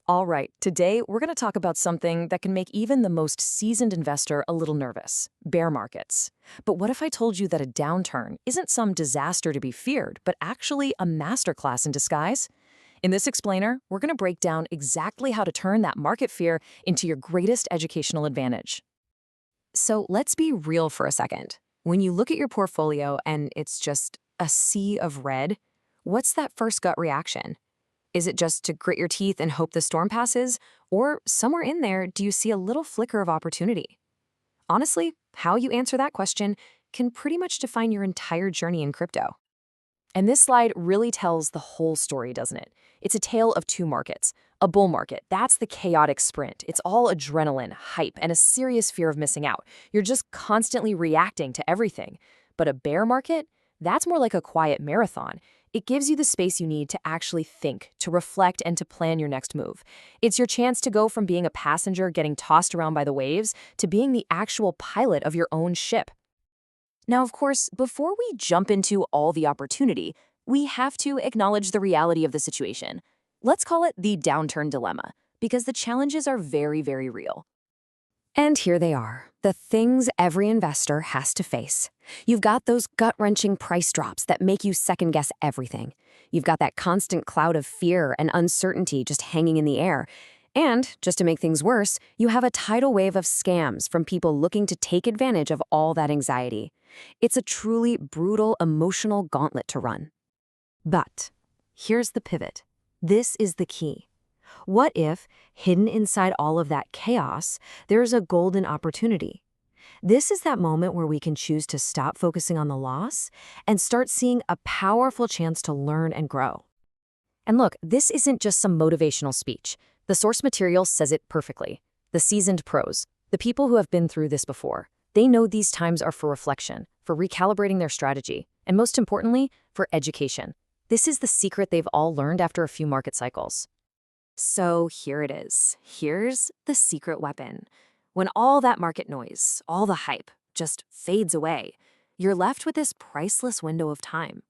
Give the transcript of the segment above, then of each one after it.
All right, today we're going to talk about something that can make even the most seasoned investor a little nervous: bear markets. But what if I told you that a downturn isn't some disaster to be feared, but actually a masterclass in disguise? In this explainer, we're going to break down exactly how to turn that market fear into your greatest educational advantage. So let's be real for a second. When you look at your portfolio and it's just a sea of red, what's that first gut reaction? Is it just to grit your teeth and hope the storm passes? Or somewhere in there, do you see a little flicker of opportunity? Honestly, how you answer that question can pretty much define your entire journey in crypto. And this slide really tells the whole story, doesn't it? It's a tale of two markets. A bull market, that's the chaotic sprint. It's all adrenaline, hype, and a serious fear of missing out. You're just constantly reacting to everything. But a bear market, that's more like a quiet marathon. It gives you the space you need to actually think, to reflect, and to plan your next move. It's your chance to go from being a passenger getting tossed around by the waves to being the actual pilot of your own ship. Now, of course, before we jump into all the opportunity, we have to acknowledge the reality of the situation. Let's call it the downturn dilemma, because the challenges are very, very real. And here they are, the things every investor has to face. You've got those gut-wrenching price drops that make you second-guess everything. You've got that constant cloud of fear and uncertainty just hanging in the air. And, just to make things worse, you have a tidal wave of scams from people looking to take advantage of all that anxiety. It's a truly brutal emotional gauntlet to run. But here's the pivot. This is the key. What if, hidden inside all of that chaos, there's a golden opportunity? This is that moment where we can choose to stop focusing on the loss and start seeing a powerful chance to learn and grow. And look, this isn't just some motivational speech. The source material says it perfectly. The seasoned pros, the people who have been through this before, they know these times are for reflection, for recalibrating their strategy, and most importantly, for education. This is the secret they've all learned after a few market cycles. So here it is. Here's the secret weapon. When all that market noise, all the hype, just fades away, you're left with this priceless window of time.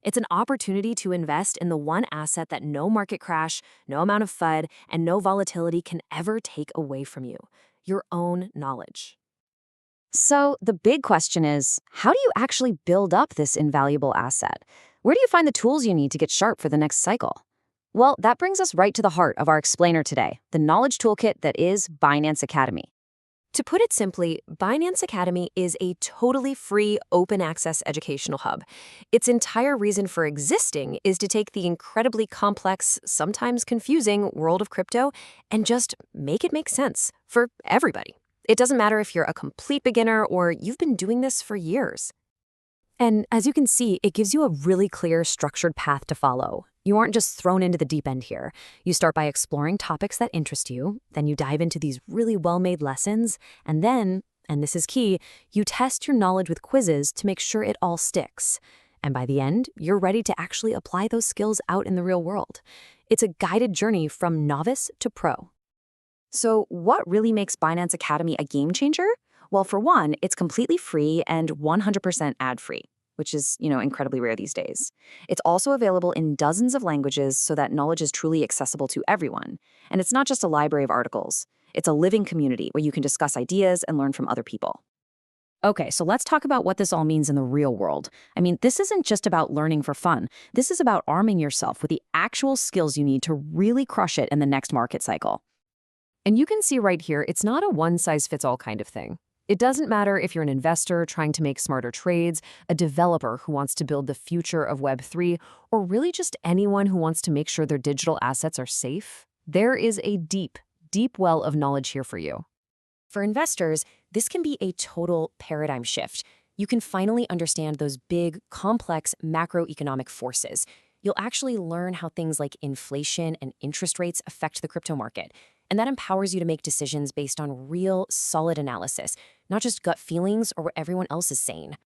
It's an opportunity to invest in the one asset that no market crash, no amount of FUD, and no volatility can ever take away from you: your own knowledge. So the big question is, how do you actually build up this invaluable asset? Where do you find the tools you need to get sharp for the next cycle? Well, that brings us right to the heart of our explainer today, the knowledge toolkit that is Binance Academy. To put it simply, Binance Academy is a totally free, open-access educational hub. Its entire reason for existing is to take the incredibly complex, sometimes confusing world of crypto and just make it make sense for everybody. It doesn't matter if you're a complete beginner or you've been doing this for years. And as you can see, it gives you a really clear, structured path to follow. You aren't just thrown into the deep end here. You start by exploring topics that interest you, then you dive into these really well-made lessons, and then, and this is key, you test your knowledge with quizzes to make sure it all sticks. And by the end, you're ready to actually apply those skills out in the real world. It's a guided journey from novice to pro. So what really makes Binance Academy a game changer? Well, for one, it's completely free and 100% ad-free, which is, incredibly rare these days. It's also available in dozens of languages so that knowledge is truly accessible to everyone. And it's not just a library of articles. It's a living community where you can discuss ideas and learn from other people. Okay, so let's talk about what this all means in the real world. I mean, this isn't just about learning for fun. This is about arming yourself with the actual skills you need to really crush it in the next market cycle. And you can see right here, it's not a one-size-fits-all kind of thing. It doesn't matter if you're an investor trying to make smarter trades, a developer who wants to build the future of Web3, or really just anyone who wants to make sure their digital assets are safe. There is a deep, deep well of knowledge here for you. For investors, this can be a total paradigm shift. You can finally understand those big, complex macroeconomic forces. You'll actually learn how things like inflation and interest rates affect the crypto market. And that empowers you to make decisions based on real, solid analysis, not just gut feelings or what everyone else is saying.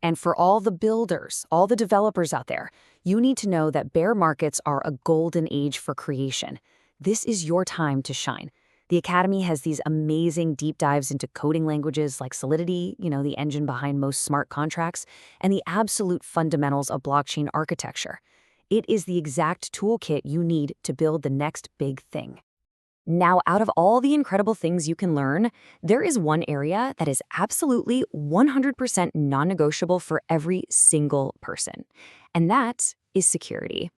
And for all the builders, all the developers out there, you need to know that bear markets are a golden age for creation. This is your time to shine. The Academy has these amazing deep dives into coding languages like Solidity, the engine behind most smart contracts, and the absolute fundamentals of blockchain architecture. It is the exact toolkit you need to build the next big thing. Now, out of all the incredible things you can learn, there is one area that is absolutely 100% non-negotiable for every single person, and that is security.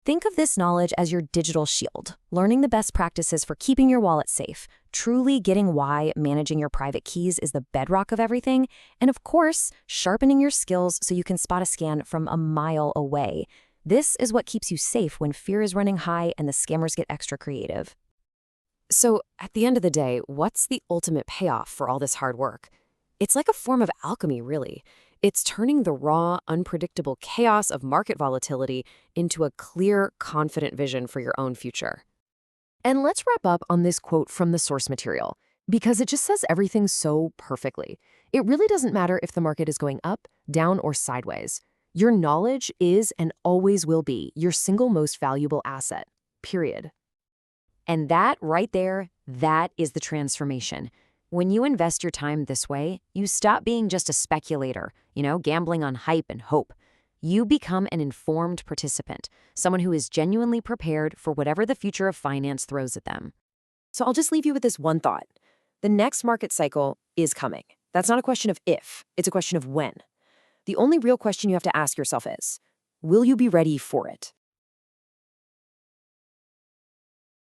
Think of this knowledge as your digital shield, learning the best practices for keeping your wallet safe, truly getting why managing your private keys is the bedrock of everything, and of course, sharpening your skills so you can spot a scam from a mile away. This is what keeps you safe when fear is running high and the scammers get extra creative. So, at the end of the day, what's the ultimate payoff for all this hard work? It's like a form of alchemy, really. It's turning the raw, unpredictable chaos of market volatility into a clear, confident vision for your own future. And let's wrap up on this quote from the source material, because it just says everything so perfectly. It really doesn't matter if the market is going up, down, or sideways. Your knowledge is and always will be your single most valuable asset, period. And that right there, that is the transformation. When you invest your time this way, you stop being just a speculator, gambling on hype and hope. You become an informed participant, someone who is genuinely prepared for whatever the future of finance throws at them. So I'll just leave you with this one thought. The next market cycle is coming. That's not a question of if, it's a question of when. The only real question you have to ask yourself is, will you be ready for it?